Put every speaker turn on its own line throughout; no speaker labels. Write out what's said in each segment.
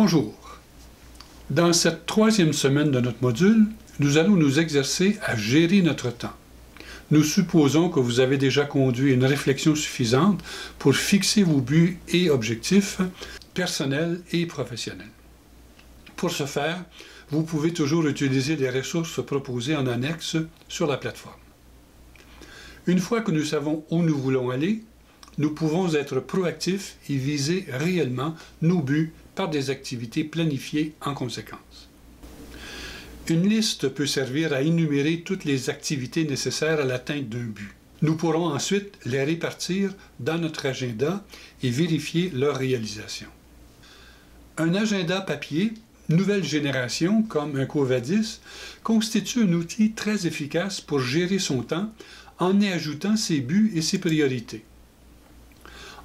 Bonjour. Dans cette troisième semaine de notre module, nous allons nous exercer à gérer notre temps. Nous supposons que vous avez déjà conduit une réflexion suffisante pour fixer vos buts et objectifs personnels et professionnels. Pour ce faire, vous pouvez toujours utiliser les ressources proposées en annexe sur la plateforme. Une fois que nous savons où nous voulons aller, nous pouvons être proactifs et viser réellement nos buts par des activités planifiées en conséquence. Une liste peut servir à énumérer toutes les activités nécessaires à l'atteinte d'un but. Nous pourrons ensuite les répartir dans notre agenda et vérifier leur réalisation. Un agenda papier, nouvelle génération comme un Covadis, constitue un outil très efficace pour gérer son temps en y ajoutant ses buts et ses priorités.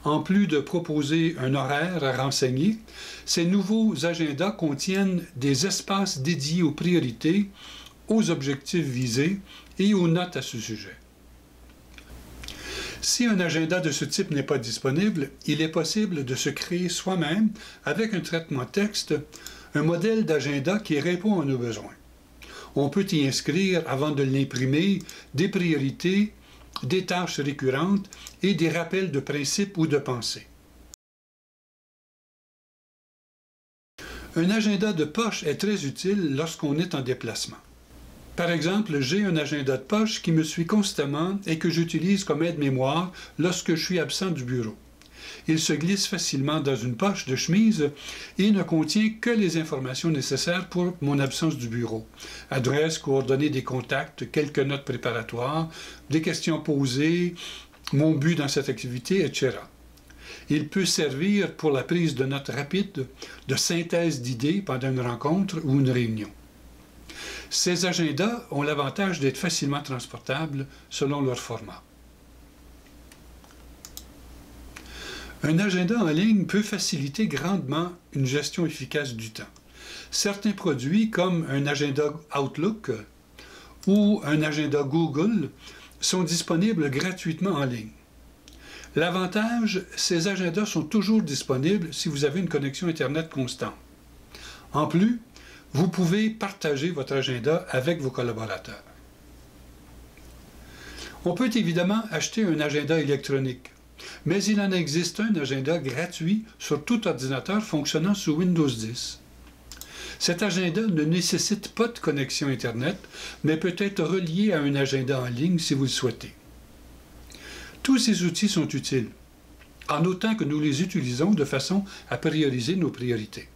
En plus de proposer un horaire à renseigner, ces nouveaux agendas contiennent des espaces dédiés aux priorités, aux objectifs visés et aux notes à ce sujet. Si un agenda de ce type n'est pas disponible, il est possible de se créer soi-même, avec un traitement texte, un modèle d'agenda qui répond à nos besoins. On peut y inscrire, avant de l'imprimer, des priorités, des tâches récurrentes et des rappels de principes ou de pensée. Un agenda de poche est très utile lorsqu'on est en déplacement. Par exemple, j'ai un agenda de poche qui me suit constamment et que j'utilise comme aide-mémoire lorsque je suis absent du bureau. Il se glisse facilement dans une poche de chemise et ne contient que les informations nécessaires pour mon absence du bureau. Adresse, coordonnées des contacts, quelques notes préparatoires, des questions posées, mon but dans cette activité, etc. Il peut servir pour la prise de notes rapides, de synthèse d'idées pendant une rencontre ou une réunion. Ces agendas ont l'avantage d'être facilement transportables selon leur format. Un agenda en ligne peut faciliter grandement une gestion efficace du temps. Certains produits, comme un agenda Outlook ou un agenda Google, sont disponibles gratuitement en ligne. L'avantage, ces agendas sont toujours disponibles si vous avez une connexion Internet constante. En plus, vous pouvez partager votre agenda avec vos collaborateurs. On peut évidemment acheter un agenda électronique. Mais il en existe un agenda gratuit sur tout ordinateur fonctionnant sous Windows 10. Cet agenda ne nécessite pas de connexion Internet, mais peut être relié à un agenda en ligne si vous le souhaitez. Tous ces outils sont utiles, en autant que nous les utilisons de façon à prioriser nos priorités.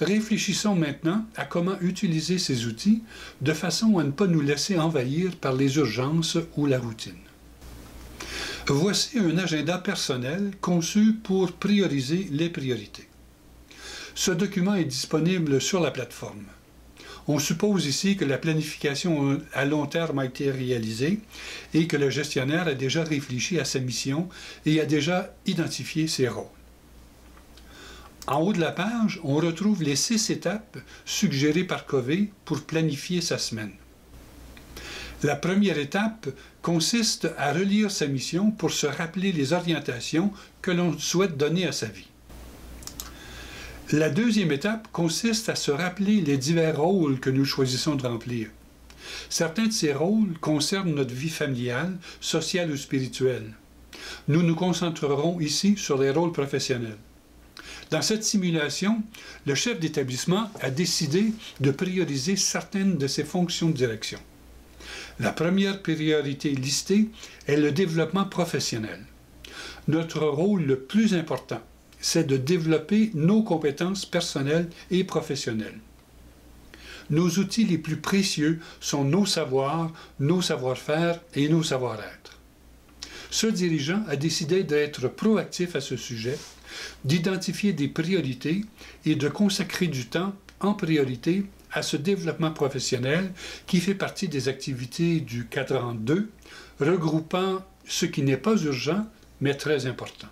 Réfléchissons maintenant à comment utiliser ces outils de façon à ne pas nous laisser envahir par les urgences ou la routine. Voici un agenda personnel conçu pour prioriser les priorités. Ce document est disponible sur la plateforme. On suppose ici que la planification à long terme a été réalisée et que le gestionnaire a déjà réfléchi à sa mission et a déjà identifié ses rôles. En haut de la page, on retrouve les 6 étapes suggérées par Covey pour planifier sa semaine. La première étape consiste à relire sa mission pour se rappeler les orientations que l'on souhaite donner à sa vie. La deuxième étape consiste à se rappeler les divers rôles que nous choisissons de remplir. Certains de ces rôles concernent notre vie familiale, sociale ou spirituelle. Nous nous concentrerons ici sur les rôles professionnels. Dans cette simulation, le chef d'établissement a décidé de prioriser certaines de ses fonctions de direction. La première priorité listée est le développement professionnel. Notre rôle le plus important, c'est de développer nos compétences personnelles et professionnelles. Nos outils les plus précieux sont nos savoirs, nos savoir-faire et nos savoir-être. Ce dirigeant a décidé d'être proactif à ce sujet, d'identifier des priorités et de consacrer du temps en priorité à ce développement professionnel qui fait partie des activités du cadran 2, regroupant ce qui n'est pas urgent, mais très important.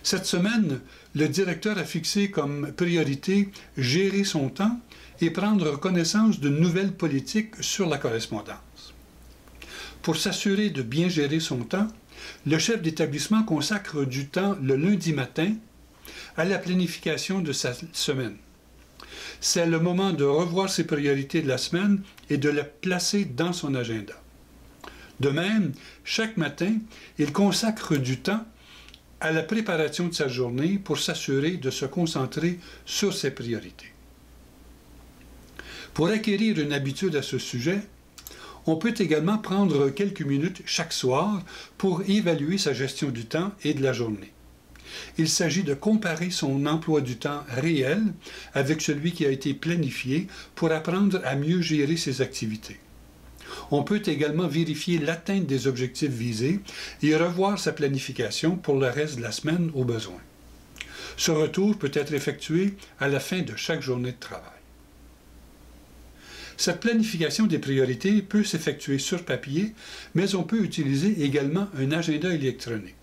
Cette semaine, le directeur a fixé comme priorité gérer son temps et prendre connaissance d'une nouvelle politique sur la correspondance. Pour s'assurer de bien gérer son temps, le chef d'établissement consacre du temps le lundi matin à la planification de sa semaine. C'est le moment de revoir ses priorités de la semaine et de les placer dans son agenda. De même, chaque matin, il consacre du temps à la préparation de sa journée pour s'assurer de se concentrer sur ses priorités. Pour acquérir une habitude à ce sujet, on peut également prendre quelques minutes chaque soir pour évaluer sa gestion du temps et de la journée. Il s'agit de comparer son emploi du temps réel avec celui qui a été planifié pour apprendre à mieux gérer ses activités. On peut également vérifier l'atteinte des objectifs visés et revoir sa planification pour le reste de la semaine au besoin. Ce retour peut être effectué à la fin de chaque journée de travail. Cette planification des priorités peut s'effectuer sur papier, mais on peut utiliser également un agenda électronique.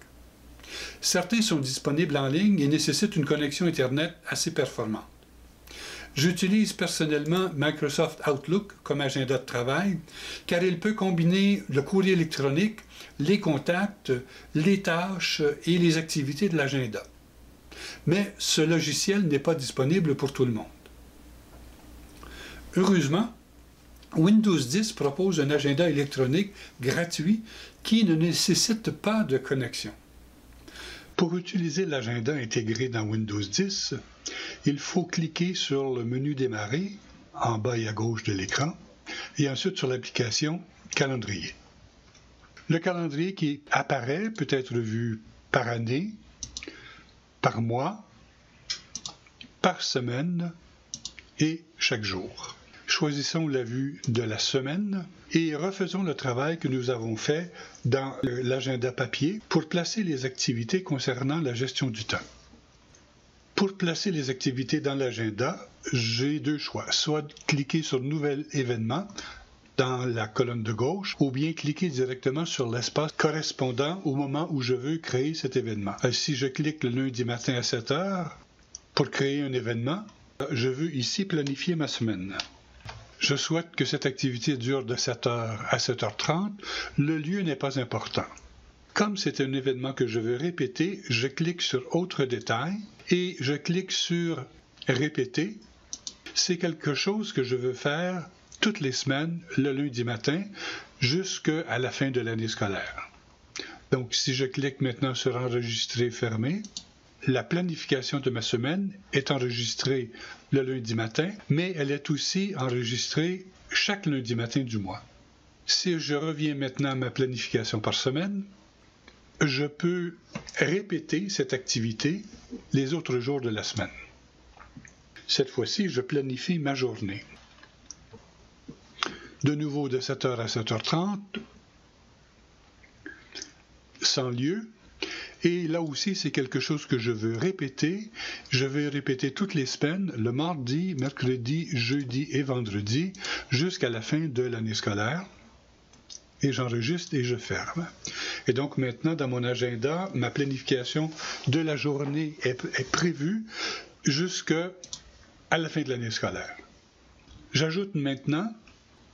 Certains sont disponibles en ligne et nécessitent une connexion Internet assez performante. J'utilise personnellement Microsoft Outlook comme agenda de travail, car il peut combiner le courrier électronique, les contacts, les tâches et les activités de l'agenda. Mais ce logiciel n'est pas disponible pour tout le monde. Heureusement, Windows 10 propose un agenda électronique gratuit qui ne nécessite pas de connexion. Pour utiliser l'agenda intégré dans Windows 10, il faut cliquer sur le menu Démarrer, en bas et à gauche de l'écran, et ensuite sur l'application Calendrier. Le calendrier qui apparaît peut être vu par année, par mois, par semaine et chaque jour. Choisissons la vue de la semaine et refaisons le travail que nous avons fait dans l'agenda papier pour placer les activités concernant la gestion du temps. Pour placer les activités dans l'agenda, j'ai deux choix. Soit cliquer sur « Nouvel événement » dans la colonne de gauche, ou bien cliquer directement sur l'espace correspondant au moment où je veux créer cet événement. Si je clique le lundi matin à 7 heures pour créer un événement, je veux ici planifier ma semaine. Je souhaite que cette activité dure de 7h à 7h30. Le lieu n'est pas important. Comme c'est un événement que je veux répéter, je clique sur « Autres détails » et je clique sur « Répéter ». C'est quelque chose que je veux faire toutes les semaines, le lundi matin, jusqu'à la fin de l'année scolaire. Donc, si je clique maintenant sur « Enregistrer » fermé, la planification de ma semaine est enregistrée le lundi matin, mais elle est aussi enregistrée chaque lundi matin du mois. Si je reviens maintenant à ma planification par semaine, je peux répéter cette activité les autres jours de la semaine. Cette fois-ci, je planifie ma journée. De nouveau de 7h à 7h30, sans lieu. Et là aussi, c'est quelque chose que je veux répéter. Je vais répéter toutes les semaines, le mardi, mercredi, jeudi et vendredi, jusqu'à la fin de l'année scolaire. Et j'enregistre et je ferme. Et donc maintenant, dans mon agenda, ma planification de la journée est prévue jusqu'à la fin de l'année scolaire. J'ajoute maintenant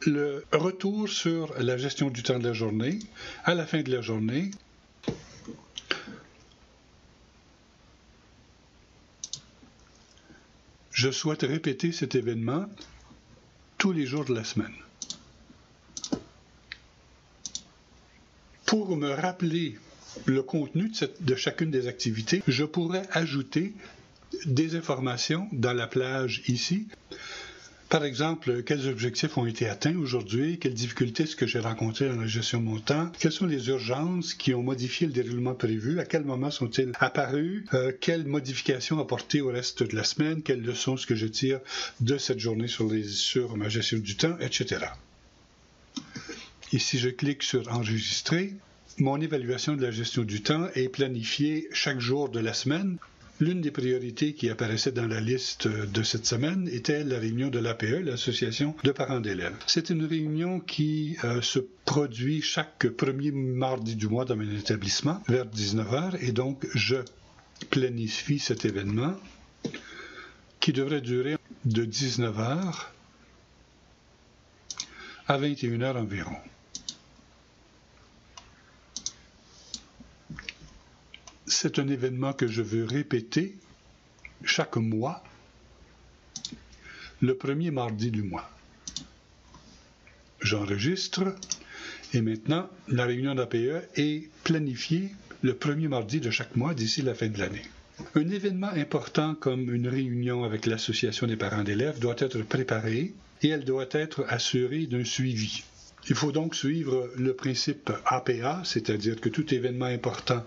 le retour sur la gestion du temps de la journée à la fin de la journée. Je souhaite répéter cet événement tous les jours de la semaine. Pour me rappeler le contenu de chacune des activités, je pourrais ajouter des informations dans la plage ici. Par exemple, quels objectifs ont été atteints aujourd'hui, quelles difficultés est-ce que j'ai rencontrées dans la gestion de mon temps, quelles sont les urgences qui ont modifié le déroulement prévu, à quel moment sont-ils apparus, quelles modifications apporter au reste de la semaine, quelles leçons est-ce que je tire de cette journée sur ma gestion du temps, etc. Et si je clique sur « Enregistrer », mon évaluation de la gestion du temps est planifiée chaque jour de la semaine. L'une des priorités qui apparaissait dans la liste de cette semaine était la réunion de l'APE, l'Association de parents d'élèves. C'est une réunion qui se produit chaque premier mardi du mois dans mon établissement vers 19h et donc je planifie cet événement qui devrait durer de 19h à 21h environ. C'est un événement que je veux répéter chaque mois, le premier mardi du mois. J'enregistre et maintenant la réunion d'APE est planifiée le premier mardi de chaque mois d'ici la fin de l'année. Un événement important comme une réunion avec l'association des parents d'élèves doit être préparé et elle doit être assurée d'un suivi. Il faut donc suivre le principe APA, c'est-à-dire que tout événement important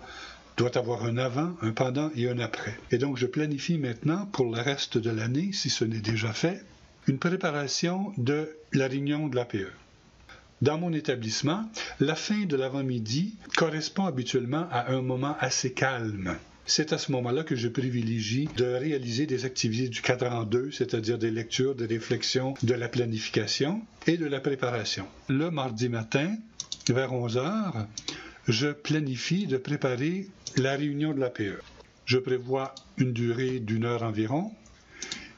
doit avoir un avant, un pendant et un après. Et donc je planifie maintenant pour le reste de l'année, si ce n'est déjà fait, une préparation de la réunion de l'APE. Dans mon établissement, la fin de l'avant-midi correspond habituellement à un moment assez calme. C'est à ce moment-là que je privilégie de réaliser des activités du cadran 2, c'est-à-dire des lectures, des réflexions, de la planification et de la préparation. Le mardi matin, vers 11 h, je planifie de préparer la réunion de l'APE. Je prévois une durée d'1 heure environ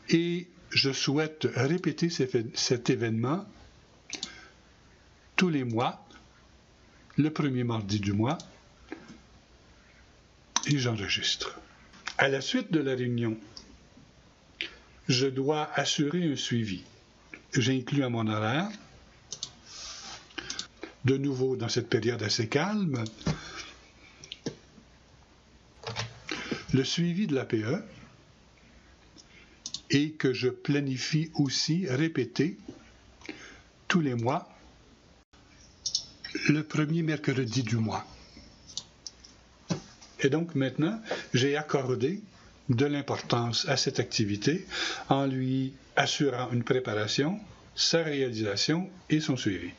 et je souhaite répéter cet événement tous les mois, le premier mardi du mois, et j'enregistre. À la suite de la réunion, je dois assurer un suivi. J'inclus à mon horaire, de nouveau dans cette période assez calme, le suivi de l'APE et que je planifie aussi répéter tous les mois le premier mercredi du mois. Et donc maintenant, j'ai accordé de l'importance à cette activité en lui assurant une préparation, sa réalisation et son suivi.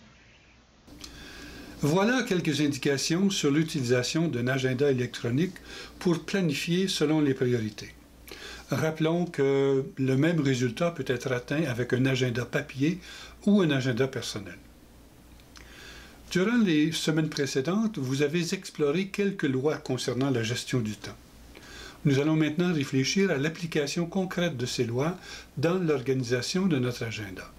Voilà quelques indications sur l'utilisation d'un agenda électronique pour planifier selon les priorités. Rappelons que le même résultat peut être atteint avec un agenda papier ou un agenda personnel. Durant les semaines précédentes, vous avez exploré quelques lois concernant la gestion du temps. Nous allons maintenant réfléchir à l'application concrète de ces lois dans l'organisation de notre agenda.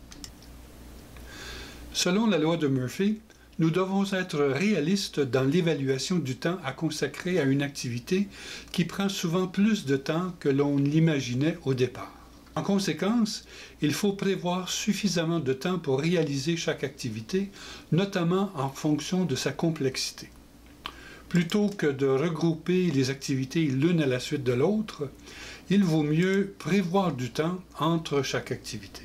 Selon la loi de Murphy, nous devons être réalistes dans l'évaluation du temps à consacrer à une activité qui prend souvent plus de temps que l'on l'imaginait au départ. En conséquence, il faut prévoir suffisamment de temps pour réaliser chaque activité, notamment en fonction de sa complexité. Plutôt que de regrouper les activités l'une à la suite de l'autre, il vaut mieux prévoir du temps entre chaque activité.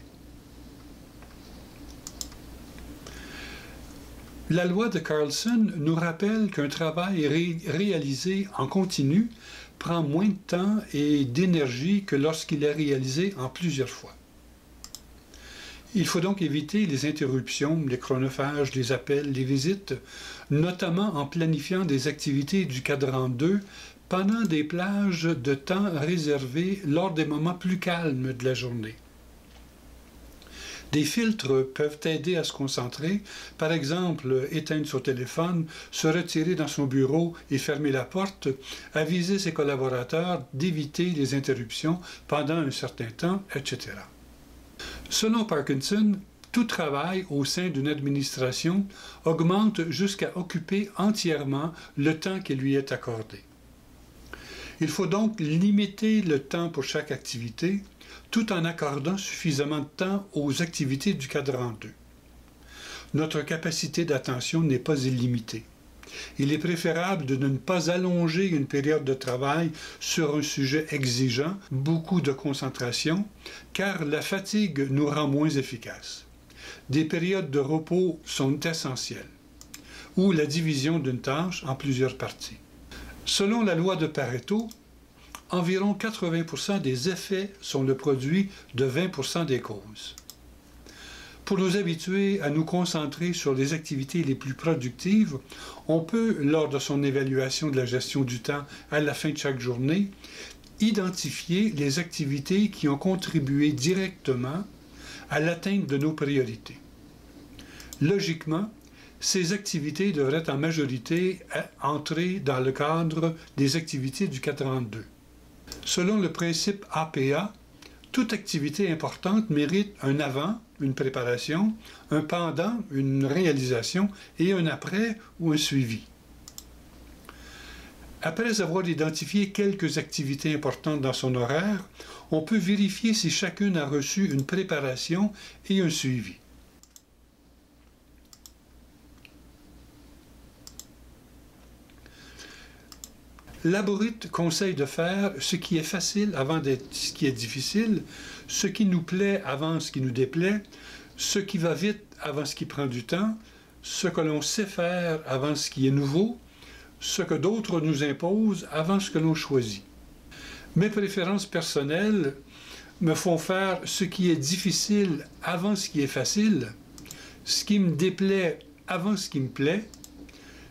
La loi de Carlson nous rappelle qu'un travail réalisé en continu prend moins de temps et d'énergie que lorsqu'il est réalisé en plusieurs fois. Il faut donc éviter les interruptions, les chronophages, les appels, les visites, notamment en planifiant des activités du cadran 2 pendant des plages de temps réservées lors des moments plus calmes de la journée. Des filtres peuvent aider à se concentrer, par exemple éteindre son téléphone, se retirer dans son bureau et fermer la porte, aviser ses collaborateurs d'éviter les interruptions pendant un certain temps, etc. Selon Parkinson, tout travail au sein d'une administration augmente jusqu'à occuper entièrement le temps qui lui est accordé. Il faut donc limiter le temps pour chaque activité, tout en accordant suffisamment de temps aux activités du cadran 2. Notre capacité d'attention n'est pas illimitée. Il est préférable de ne pas allonger une période de travail sur un sujet exigeant beaucoup de concentration, car la fatigue nous rend moins efficaces. Des périodes de repos sont essentielles, ou la division d'une tâche en plusieurs parties. Selon la loi de Pareto, environ 80% des effets sont le produit de 20% des causes. Pour nous habituer à nous concentrer sur les activités les plus productives, on peut, lors de son évaluation de la gestion du temps à la fin de chaque journée, identifier les activités qui ont contribué directement à l'atteinte de nos priorités. Logiquement, ces activités devraient en majorité entrer dans le cadre des activités du cadran 2. Selon le principe APA, toute activité importante mérite un avant, une préparation, un pendant, une réalisation et un après ou un suivi.
Après avoir identifié quelques activités importantes dans son horaire, on peut vérifier si chacune a reçu une préparation et un suivi. L'algorithme conseille de faire ce qui est facile avant d'être ce qui est difficile, ce qui nous plaît avant ce qui nous déplaît, ce qui va vite avant ce qui prend du temps, ce que l'on sait faire avant ce qui est nouveau, ce que d'autres nous imposent avant ce que l'on choisit. Mes préférences personnelles me font faire ce qui est difficile avant ce qui est facile, ce qui me déplaît avant ce qui me plaît,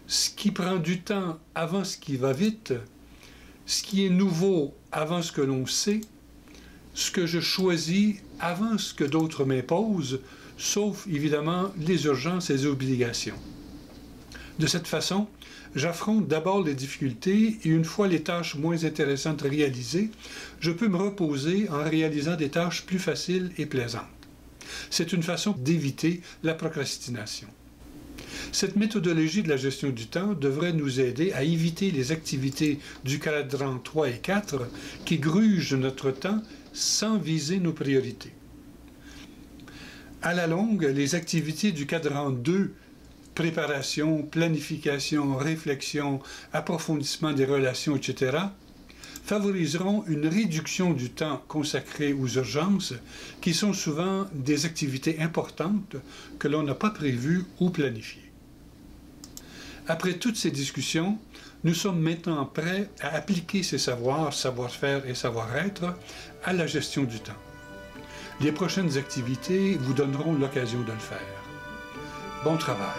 ce qui prend du temps avant ce qui va vite, ce qui est nouveau avant ce que l'on sait, ce que je choisis avant ce que d'autres m'imposent, sauf évidemment les urgences et les obligations. De cette façon, j'affronte d'abord les difficultés et une fois les tâches moins intéressantes réalisées, je peux me reposer en réalisant des tâches plus faciles et plaisantes. C'est une façon d'éviter la procrastination. Cette méthodologie de la gestion du temps devrait nous aider à éviter les activités du cadran 3 et 4 qui grugent notre temps sans viser nos priorités. À la longue, les activités du cadran 2, préparation, planification, réflexion, approfondissement des relations, etc., favoriseront une réduction du temps consacré aux urgences qui sont souvent des activités importantes que l'on n'a pas prévues ou planifiées. Après toutes ces discussions, nous sommes maintenant prêts à appliquer ces savoirs, savoir-faire et savoir-être à la gestion du temps. Les prochaines activités vous donneront l'occasion de le faire. Bon travail!